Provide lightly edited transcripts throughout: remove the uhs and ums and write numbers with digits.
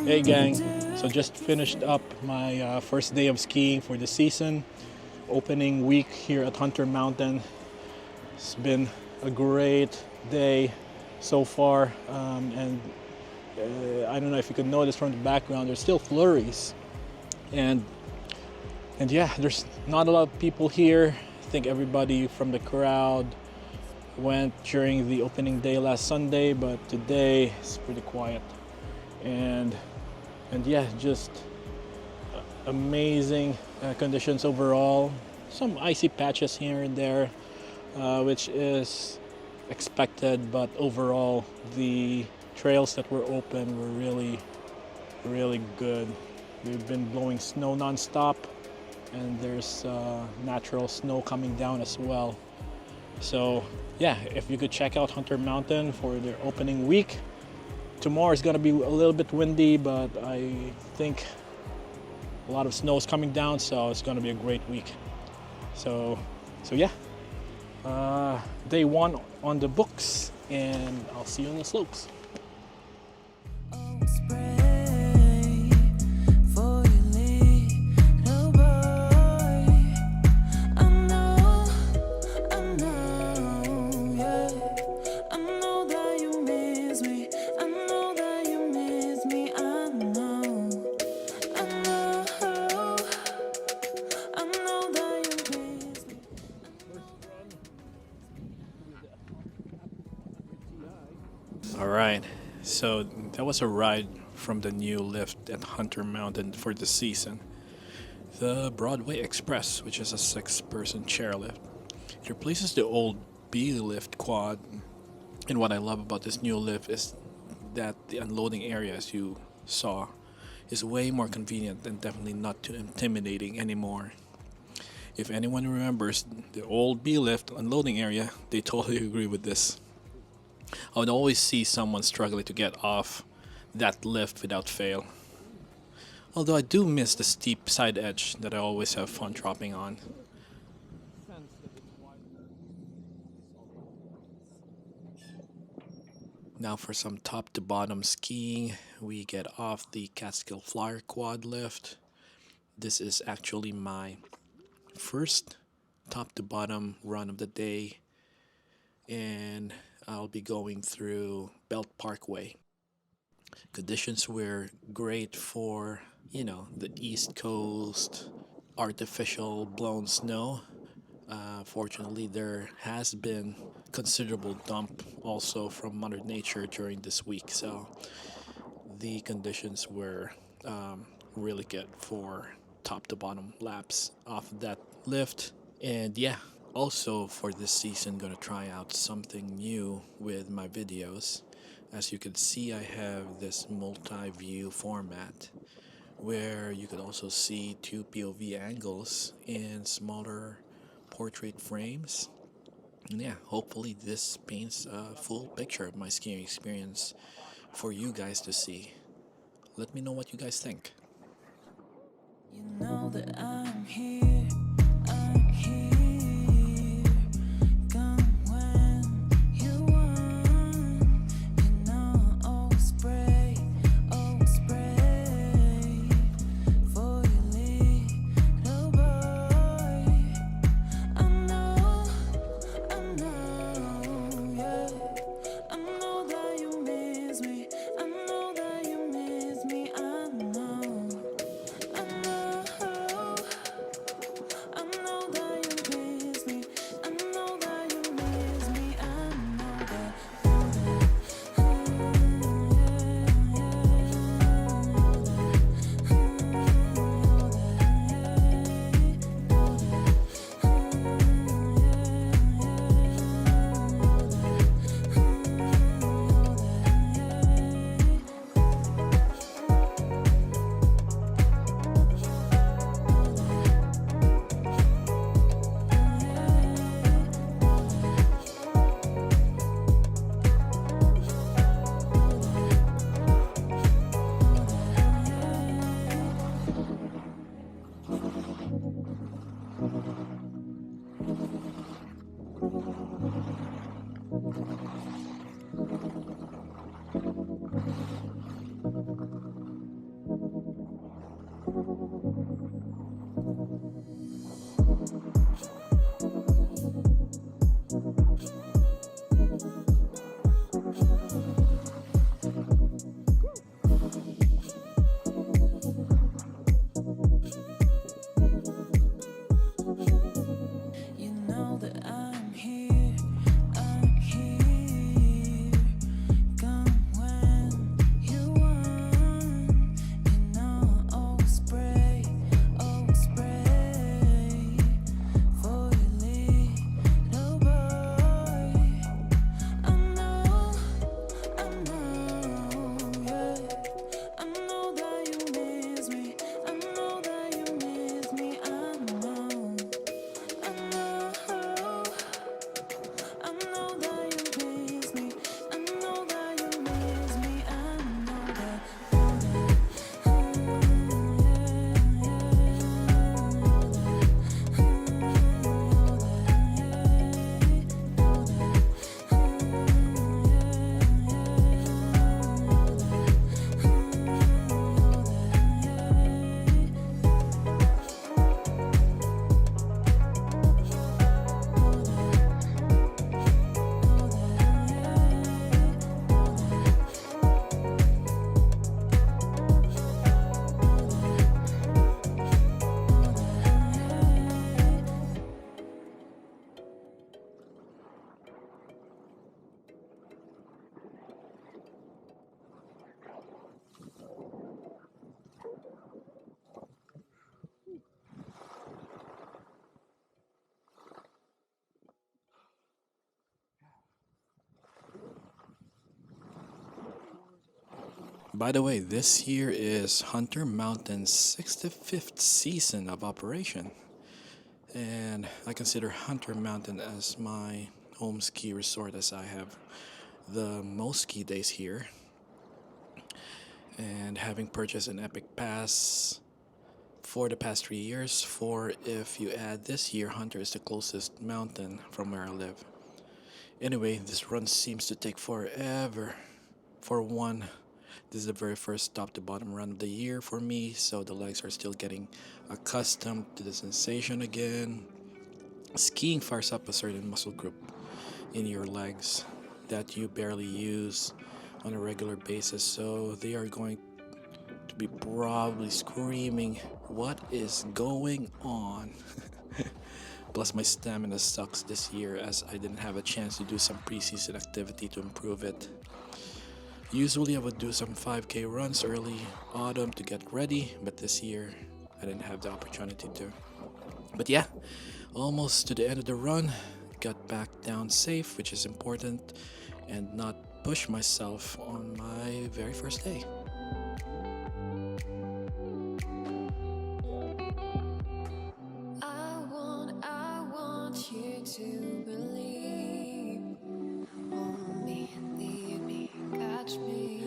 Hey gang, so just finished up my first day of skiing for the season. Opening week here at Hunter Mountain. It's been a great day so far, and I don't know if you can notice from the background, there's still flurries, and yeah, there's not a lot of people here. I think everybody from the crowd went during the opening day last Sunday, but today it's pretty quiet, and yeah, just amazing conditions overall. Some icy patches here and there, which is expected, but overall the trails that were open were really good. We've been blowing snow non-stop, and there's natural snow coming down as well. So yeah, if you could check out Hunter Mountain for their opening week. Tomorrow is gonna be a little bit windy, but I think a lot of snow is coming down, so it's gonna be a great week. So yeah, day one on the books, and I'll see you on the slopes. All right, so that was a ride from the new lift at Hunter Mountain for the season. The Broadway Express, which is a 6-person chairlift. It replaces the old B lift quad, and what I love about this new lift is that the unloading area, as you saw, is way more convenient and definitely not too intimidating anymore. If anyone remembers the old B lift unloading area, they totally agree with this. I would always see someone struggling to get off that lift without fail. Although I do miss the steep side edge that I always have fun dropping on. Now for some top to bottom skiing, we get off the Catskill Flyer Quad lift. This is actually my first top to bottom run of the day, and I'll be going through Belt Parkway. Conditions were great for, the East Coast artificial blown snow. Fortunately, there has been considerable dump also from Mother Nature during this week, so the conditions were really good for top to bottom laps off that lift. And yeah, also for this season, gonna try out something new with my videos. As you can see, I have this multi-view format where you could also see 2 POV angles in smaller portrait frames. And yeah, hopefully this paints a full picture of my skiing experience for you guys to see. Let me know what you guys think. You know that I'm here. By the way, this year is Hunter Mountain's 65th season of operation, and I consider Hunter Mountain as my home ski resort as I have the most ski days here. And having purchased an Epic Pass for the past 3 years, for if you add this year, Hunter is the closest mountain from where I live. Anyway, this run seems to take forever. For one, this is the very first top to bottom run of the year for me, so the legs are still getting accustomed to the sensation again. Skiing fires up a certain muscle group in your legs that you barely use on a regular basis, so they are going to be probably screaming, "What is going on?" Plus, my stamina sucks this year as I didn't have a chance to do some preseason activity to improve it. Usually, I would do some 5K runs early autumn to get ready, but this year I didn't have the opportunity to. But yeah, almost to the end of the run, got back down safe, which is important, and not push myself on my very first day. I want you to believe. Hold me, lead me, catch me.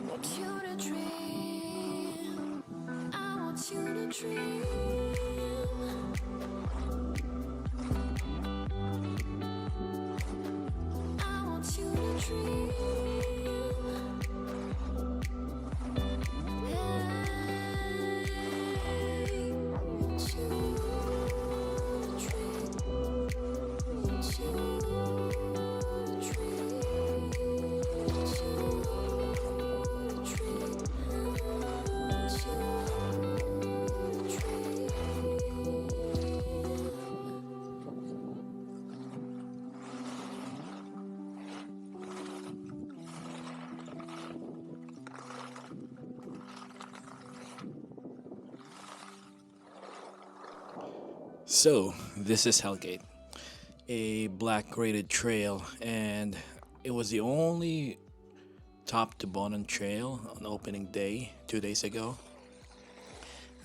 Want you to dream. I want you to dream. I want you to dream. Hey, want you to dream. Want you to dream. Want you to dream. Want you to dream. So, this is Hellgate, a black graded trail, and it was the only top to bottom trail on opening day 2 days ago.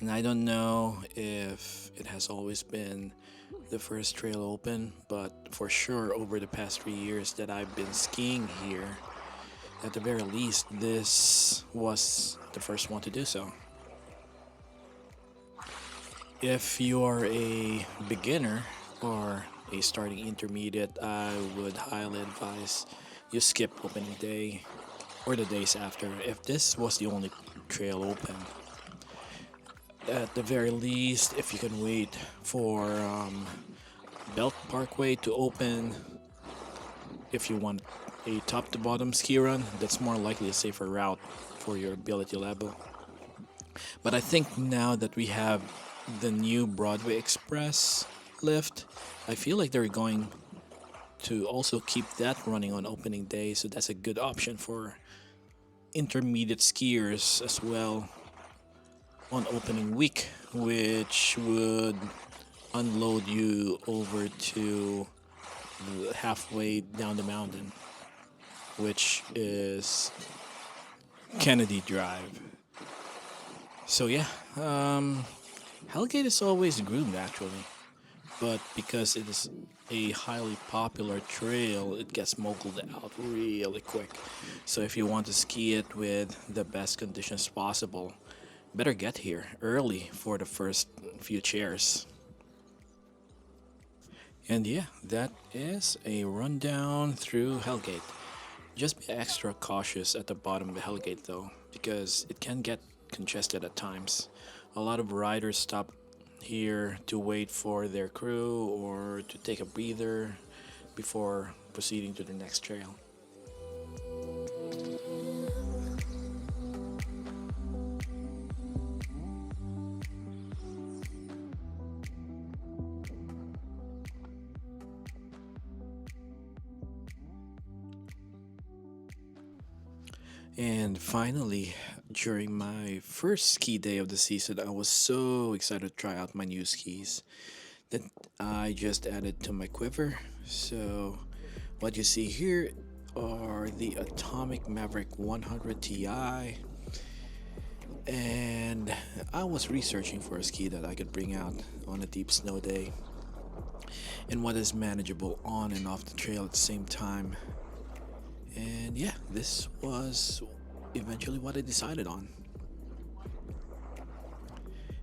And I don't know if it has always been the first trail open, but for sure over the past 3 years that I've been skiing here, at the very least, this was the first one to do so. If you are a beginner or a starting intermediate, I would highly advise you skip opening day or the days after if this was the only trail open. At the very least, if you can wait for Belt Parkway to open, if you want a top to bottom ski run, that's more likely a safer route for your ability level. But I think now that we have the new Broadway Express lift, I feel like they're going to also keep that running on opening day, so that's a good option for intermediate skiers as well on opening week, which would unload you over to halfway down the mountain, which is Kennedy Drive. So yeah, Hellgate is always groomed actually, but because it is a highly popular trail, it gets moguled out really quick. So if you want to ski it with the best conditions possible, better get here early for the first few chairs. And yeah, that is a rundown through Hellgate. Just be extra cautious at the bottom of the Hellgate though, because it can get congested at times. A lot of riders stop here to wait for their crew or to take a breather before proceeding to the next trail. And finally, during my first ski day of the season, I was so excited to try out my new skis that I just added to my quiver. So, what you see here are the Atomic Maverick 100 Ti, and I was researching for a ski that I could bring out on a deep snow day and what is manageable on and off the trail at the same time. And yeah, this was eventually what I decided on.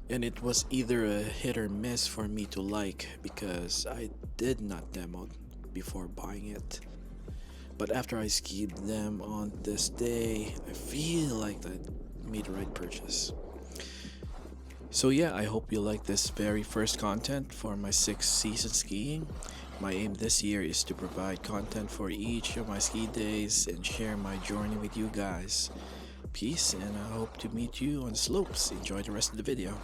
And it was either a hit or miss for me to like because I did not demo before buying it. But after I skied them on this day, I feel like I made the right purchase. So yeah, I hope you like this very first content for my 6th season skiing. My aim this year is to provide content for each of my ski days and share my journey with you guys. Peace, and I hope to meet you on the slopes. Enjoy the rest of the video.